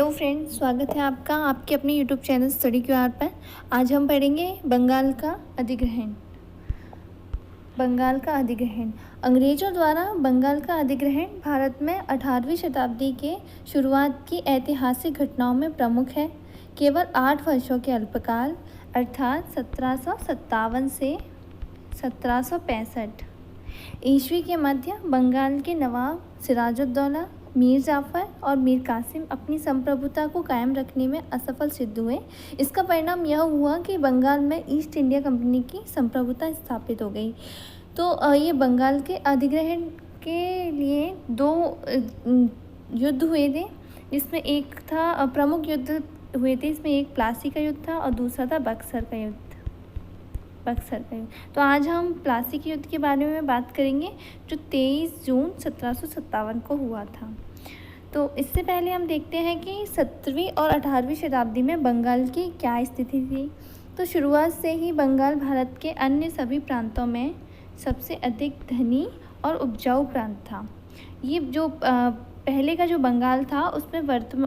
Hello friends, स्वागत है आपका आपके अपने यूट्यूब चैनल स्टडी क्यूआर पर। आज हम पढ़ेंगे बंगाल का अधिग्रहण। बंगाल का अधिग्रहण अंग्रेज़ों द्वारा बंगाल का अधिग्रहण भारत में 18वीं शताब्दी के शुरुआत की ऐतिहासिक घटनाओं में प्रमुख है। केवल 8 वर्षों के अल्पकाल अर्थात 1757 से 1765 ईस्वी के मध्य बंगाल के नवाब सिराजुद्दौला, मीर जाफ़र और मीर कासिम अपनी संप्रभुता को कायम रखने में असफल सिद्ध हुए। इसका परिणाम यह हुआ कि बंगाल में ईस्ट इंडिया कंपनी की संप्रभुता स्थापित हो गई। तो ये बंगाल के अधिग्रहण के लिए 2 युद्ध हुए थे, जिसमें एक था प्रमुख युद्ध हुए थे। इसमें एक प्लासी का युद्ध था और दूसरा था बक्सर का युद्ध। तो आज हम प्लासी के युद्ध के बारे में बात करेंगे, जो 23 जून 1757 को हुआ था। तो इससे पहले हम देखते हैं कि 17वीं और 18वीं शताब्दी में बंगाल की क्या स्थिति थी। तो शुरुआत से ही बंगाल भारत के अन्य सभी प्रांतों में सबसे अधिक धनी और उपजाऊ प्रांत था। ये जो पहले का जो बंगाल था, उसमें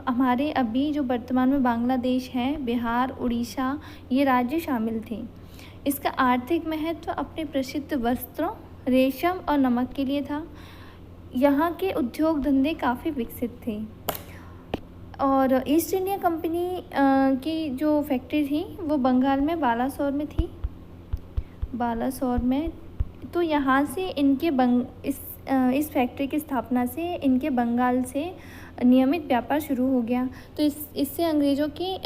हमारे अभी जो वर्तमान में बांग्लादेश है, बिहार, उड़ीसा, ये राज्य शामिल थे। इसका आर्थिक महत्व अपने प्रसिद्ध वस्त्रों, रेशम और नमक के लिए था। यहाँ के उद्योग धंधे काफ़ी विकसित थे और ईस्ट इंडिया कंपनी की जो फैक्ट्री थी वो बंगाल में बालासोर में थी। तो यहाँ से इनके इस फैक्ट्री की स्थापना से इनके बंगाल से नियमित व्यापार शुरू हो गया। तो इससे अंग्रेज़ों की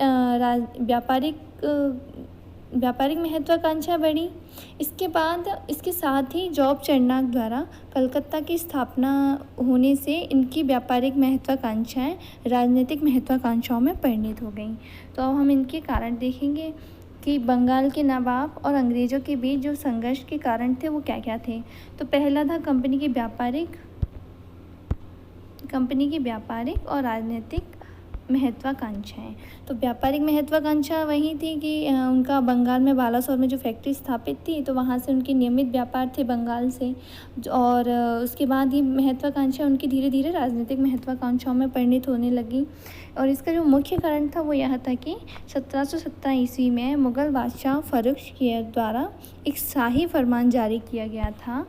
व्यापारिक महत्वाकांक्षा बढ़ी। इसके बाद इसके साथ ही जॉब चर्नाक द्वारा कलकत्ता की स्थापना होने से इनकी व्यापारिक महत्वाकांक्षाएं राजनीतिक महत्वाकांक्षाओं में परिणत हो गईं। तो अब हम इनके कारण देखेंगे कि बंगाल के नवाब और अंग्रेज़ों के बीच जो संघर्ष के कारण थे वो क्या क्या थे। तो पहला था कंपनी की व्यापारिक और राजनीतिक महत्वाकांक्षाएं। तो व्यापारिक महत्वाकांक्षा वही थी कि उनका बंगाल में बालासोर में जो फैक्ट्री स्थापित थी, तो वहाँ से उनके नियमित व्यापार थे बंगाल से। और उसके बाद ये महत्वाकांक्षा उनकी धीरे धीरे राजनीतिक महत्वाकांक्षाओं में परिणत होने लगी। और इसका जो मुख्य कारण था वो यह था कि 1717 ईस्वी में मुग़ल बादशाह फ़र्रुख़ द्वारा एक शाही फरमान जारी किया गया था,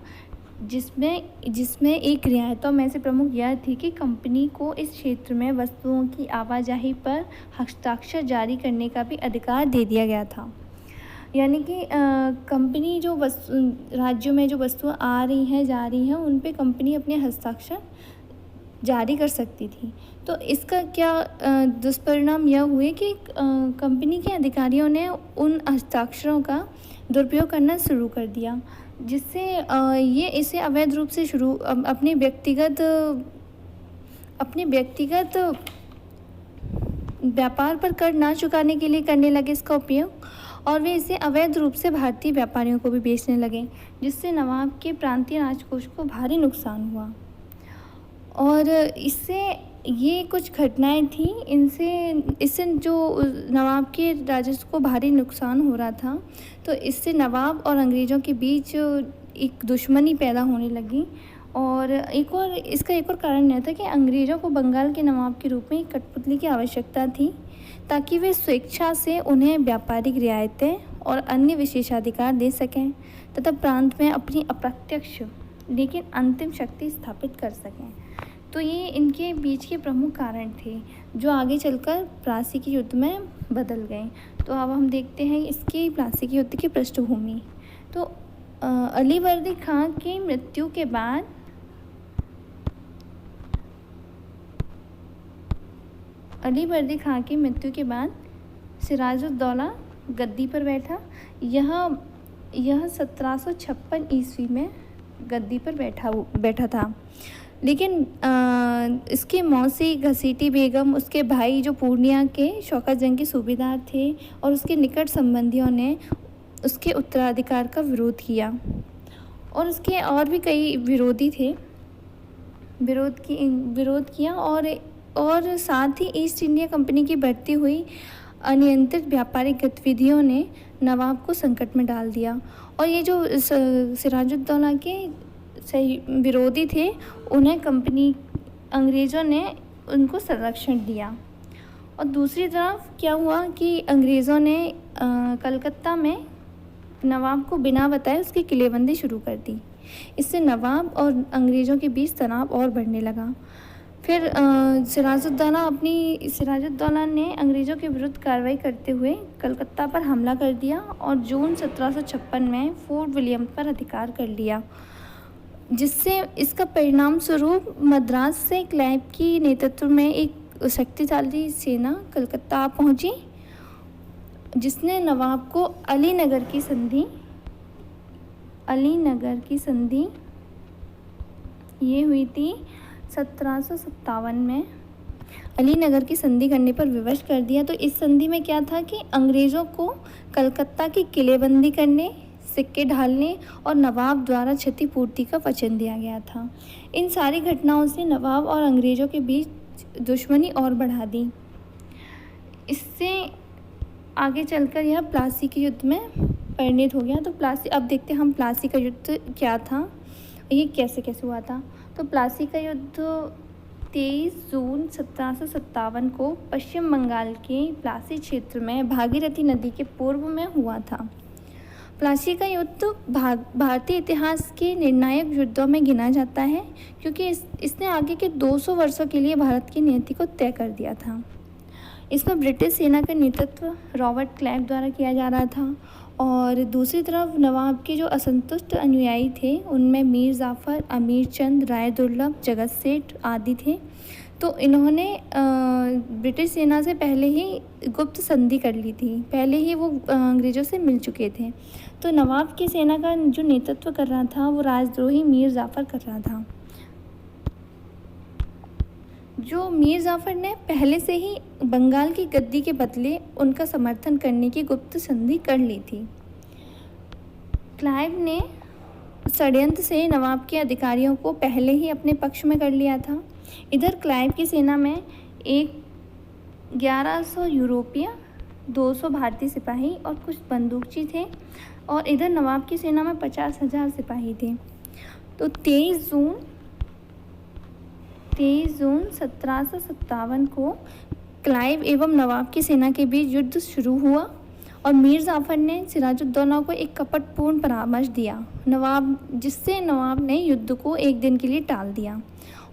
जिसमें एक रियायतों में से प्रमुख यह थी कि कंपनी को इस क्षेत्र में वस्तुओं की आवाजाही पर हस्ताक्षर जारी करने का भी अधिकार दे दिया गया था। यानी कि कंपनी जो राज्यों में जो वस्तुएं आ रही हैं, जा रही हैं, उन पे कंपनी अपने हस्ताक्षर जारी कर सकती थी। तो इसका क्या दुष्परिणाम यह हुए कि कंपनी के अधिकारियों ने उन हस्ताक्षरों का दुरुपयोग करना शुरू कर दिया, जिससे ये इसे अवैध रूप से अपने व्यक्तिगत व्यापार पर कर ना चुकाने के लिए करने लगे इसका उपयोग, और वे इसे अवैध रूप से भारतीय व्यापारियों को भी बेचने लगे, जिससे नवाब के प्रांतीय राजकोष को भारी नुकसान हुआ। और इससे ये कुछ घटनाएं थी, इससे जो नवाब के राजस्व को भारी नुकसान हो रहा था, तो इससे नवाब और अंग्रेज़ों के बीच एक दुश्मनी पैदा होने लगी। और इसका एक और कारण यह था कि अंग्रेज़ों को बंगाल के नवाब के रूप में एक कठपुतली की आवश्यकता थी, ताकि वे स्वेच्छा से उन्हें व्यापारिक रियायतें और अन्य विशेषाधिकार दे सकें तथा प्रांत में अपनी अप्रत्यक्ष लेकिन अंतिम शक्ति स्थापित कर सकें। तो ये इनके बीच के प्रमुख कारण थे, जो आगे चलकर प्लासी के युद्ध में बदल गए। तो अब हम देखते हैं इसके प्लासी के युद्ध की पृष्ठभूमि। तो अली वर्दी खां की मृत्यु के बाद सिराजुद्दौला गद्दी पर बैठा। यह 1756 ईस्वी में गद्दी पर बैठा था। लेकिन इसके मौसी घसीटी बेगम, उसके भाई जो पूर्णिया के शौकत जंग के सूबेदार थे, और उसके निकट संबंधियों ने उसके उत्तराधिकार का विरोध किया। और उसके और भी कई विरोधी थे, विरोध किया। और साथ ही ईस्ट इंडिया कंपनी की बढ़ती हुई अनियंत्रित व्यापारिक गतिविधियों ने नवाब को संकट में डाल दिया। और ये जो सिराजुद्दौला के विरोधी थे, उन्हें अंग्रेज़ों ने उनको संरक्षण दिया। और दूसरी तरफ क्या हुआ कि अंग्रेज़ों ने कलकत्ता में नवाब को बिना बताए उसकी किलेबंदी शुरू कर दी। इससे नवाब और अंग्रेज़ों के बीच तनाव और बढ़ने लगा। फिर सिराजुद्दौला ने अंग्रेज़ों के विरुद्ध कार्रवाई करते हुए कलकत्ता पर हमला कर दिया और जून 1756 में फोर्ट विलियम पर अधिकार कर लिया, जिससे इसका परिणाम स्वरूप मद्रास से क्लाइव की नेतृत्व में एक शक्तिशाली सेना कलकत्ता पहुंची, जिसने नवाब को अलीनगर की संधि ये हुई थी 1757 में, अलीनगर की संधि करने पर विवश कर दिया। तो इस संधि में क्या था कि अंग्रेज़ों को कलकत्ता की किलेबंदी करने, सिक्के ढालने और नवाब द्वारा क्षतिपूर्ति का वचन दिया गया था। इन सारी घटनाओं से नवाब और अंग्रेज़ों के बीच दुश्मनी और बढ़ा दी। इससे आगे चलकर यह प्लासी के युद्ध में परिणत हो गया। तो अब देखते हैं हम प्लासी का युद्ध क्या था, ये कैसे हुआ था। तो प्लासी का युद्ध 23 जून 1757 को पश्चिम बंगाल के प्लासी क्षेत्र में भागीरथी नदी के पूर्व में हुआ था। प्लासी का युद्ध भारतीय इतिहास के निर्णायक युद्धों में गिना जाता है, क्योंकि इसने आगे के 200 वर्षों के लिए भारत की नीति को तय कर दिया था। इसमें ब्रिटिश सेना का नेतृत्व रॉबर्ट क्लाइव द्वारा किया जा रहा था और दूसरी तरफ नवाब के जो असंतुष्ट अनुयायी थे उनमें मीर जाफ़र, अमीर चंद, राय दुर्लभ, जगत सेठ आदि थे। तो इन्होंने ब्रिटिश सेना से पहले ही गुप्त संधि कर ली थी, पहले ही वो अंग्रेज़ों से मिल चुके थे। तो नवाब की सेना का जो नेतृत्व कर रहा था वो राजद्रोही मीर जाफ़र कर रहा था। जो मीर जाफ़र ने पहले से ही बंगाल की गद्दी के बदले उनका समर्थन करने की गुप्त संधि कर ली थी। क्लाइव ने षड्यंत्र से नवाब के अधिकारियों को पहले ही अपने पक्ष में कर लिया था। इधर क्लाइव की सेना में 1100 यूरोपीय, 200 भारतीय सिपाही और कुछ बंदूकची थे और इधर नवाब की सेना में 50,000 सिपाही थे। तो 23 जून 1757 को क्लाइव एवं नवाब की सेना के बीच युद्ध शुरू हुआ और मीर जाफ़र ने सिराजुद्दौला को एक कपटपूर्ण परामर्श दिया, जिससे नवाब ने युद्ध को एक दिन के लिए टाल दिया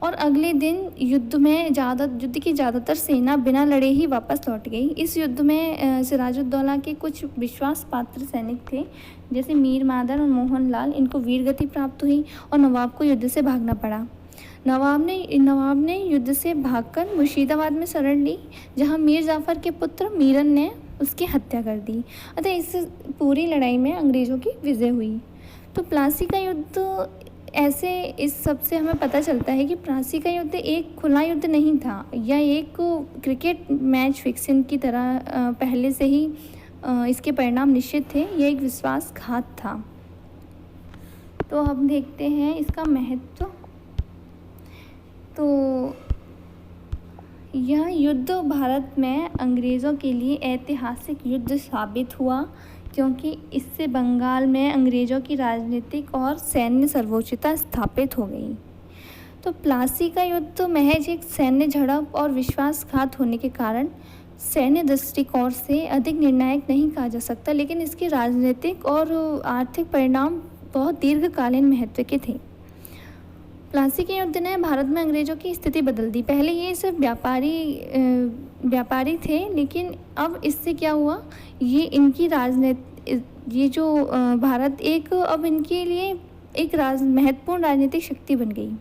और अगले दिन युद्ध की ज़्यादातर सेना बिना लड़े ही वापस लौट गई। इस युद्ध में सिराजुद्दौला के कुछ विश्वास पात्र सैनिक थे, जैसे मीर मादर और मोहन लाल, इनको वीरगति प्राप्त हुई और नवाब को युद्ध से भागना पड़ा। नवाब ने युद्ध से भागकर मुर्शिदाबाद में शरण ली, जहां मीर जाफ़र के पुत्र मीरन ने उसकी हत्या कर दी। अतः इस पूरी लड़ाई में अंग्रेज़ों की विजय हुई। तो प्लासी का युद्ध इस सब से हमें पता चलता है कि प्लासी का युद्ध एक खुला युद्ध नहीं था, यह एक क्रिकेट मैच फिक्सिंग की तरह पहले से ही इसके परिणाम निश्चित थे। यह एक विश्वासघात था। तो हम देखते हैं इसका महत्व। तो यह युद्ध भारत में अंग्रेज़ों के लिए ऐतिहासिक युद्ध साबित हुआ, क्योंकि इससे बंगाल में अंग्रेज़ों की राजनीतिक और सैन्य सर्वोच्चता स्थापित हो गई। तो प्लासी का युद्ध महज एक सैन्य झड़प और विश्वासघात होने के कारण सैन्य दृष्टिकोण से अधिक निर्णायक नहीं कहा जा सकता, लेकिन इसके राजनीतिक और आर्थिक परिणाम बहुत दीर्घकालीन महत्व के थे। प्लासी के युद्ध ने भारत में अंग्रेज़ों की स्थिति बदल दी। पहले ये सिर्फ व्यापारी थे, लेकिन अब इससे क्या हुआ, भारत अब इनके लिए एक महत्वपूर्ण राजनीतिक शक्ति बन गई।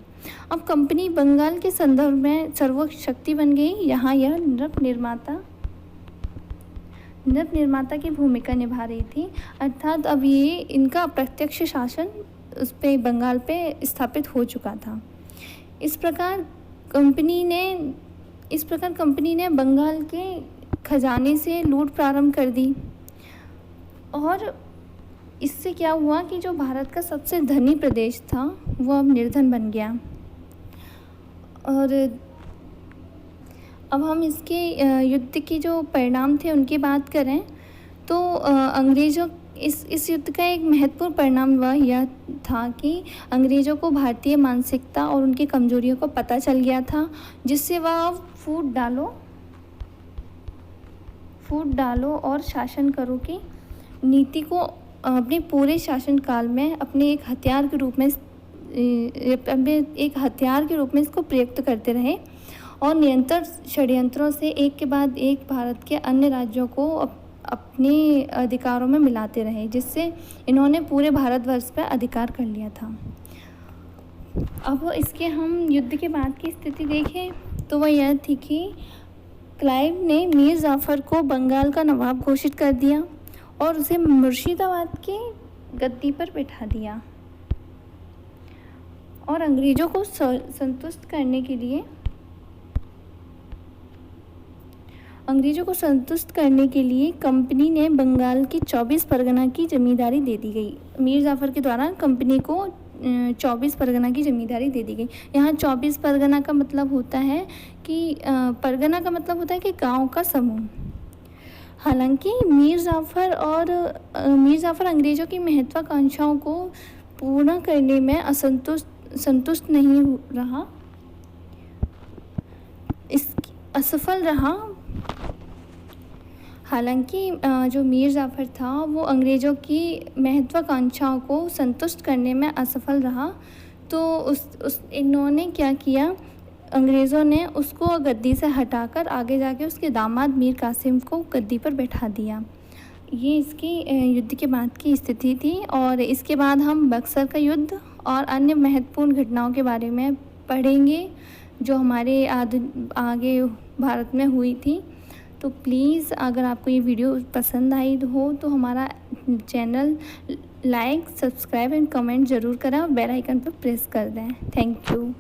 अब कंपनी बंगाल के संदर्भ में सर्वशक्ति बन गई। यहाँ यह नृप निर्माता की भूमिका निभा रही थी, अर्थात अब ये इनका प्रत्यक्ष शासन उस पे बंगाल पे स्थापित हो चुका था। इस प्रकार कंपनी ने बंगाल के खजाने से लूट प्रारंभ कर दी और इससे क्या हुआ कि जो भारत का सबसे धनी प्रदेश था वो अब निर्धन बन गया। और अब हम इसके युद्ध के जो परिणाम थे उनकी बात करें तो अंग्रेज़ों इस युद्ध का एक महत्वपूर्ण परिणाम यह था कि अंग्रेज़ों को भारतीय मानसिकता और उनकी कमजोरियों को पता चल गया था, जिससे वह फूट फूट डालो और शासन करो की नीति को अपने पूरे शासनकाल में अपने एक हथियार के रूप में इसको प्रयुक्त करते रहे और निरंतर षड्यंत्रों से एक के बाद एक भारत के अन्य राज्यों को अपने अधिकारों में मिलाते रहे, जिससे इन्होंने पूरे भारतवर्ष पर अधिकार कर लिया था। अब इसके हम युद्ध के बाद की स्थिति देखें तो वह यह थी कि क्लाइव ने मीर जाफ़र को बंगाल का नवाब घोषित कर दिया और उसे मुर्शिदाबाद की गद्दी पर बैठा दिया और अंग्रेज़ों को संतुष्ट करने के लिए कंपनी ने बंगाल की 24 परगना की ज़मींदारी दे दी गई। मीर जाफ़र के द्वारा कंपनी को 24 परगना की ज़मींदारी दे दी गई। यहाँ 24 परगना का मतलब होता है कि गांव का समूह। हालांकि मीर जाफ़र अंग्रेज़ों की महत्वाकांक्षाओं को पूर्ण करने में संतुष्ट नहीं रहा, असफल रहा। हालांकि जो मीर जाफ़र था वो अंग्रेज़ों की महत्वाकांक्षाओं को संतुष्ट करने में असफल रहा, तो इन्होंने क्या किया, अंग्रेज़ों ने उसको गद्दी से हटाकर आगे जाके उसके दामाद मीर कासिम को गद्दी पर बैठा दिया। ये इसकी युद्ध के बाद की स्थिति थी। और इसके बाद हम बक्सर का युद्ध और अन्य महत्वपूर्ण घटनाओं के बारे में पढ़ेंगे जो हमारे आगे भारत में हुई थी। तो प्लीज़ अगर आपको ये वीडियो पसंद आई हो तो हमारा channel like, subscribe and comment ज़रूर करें और बेल आइकन पर प्रेस कर दें। Thank you.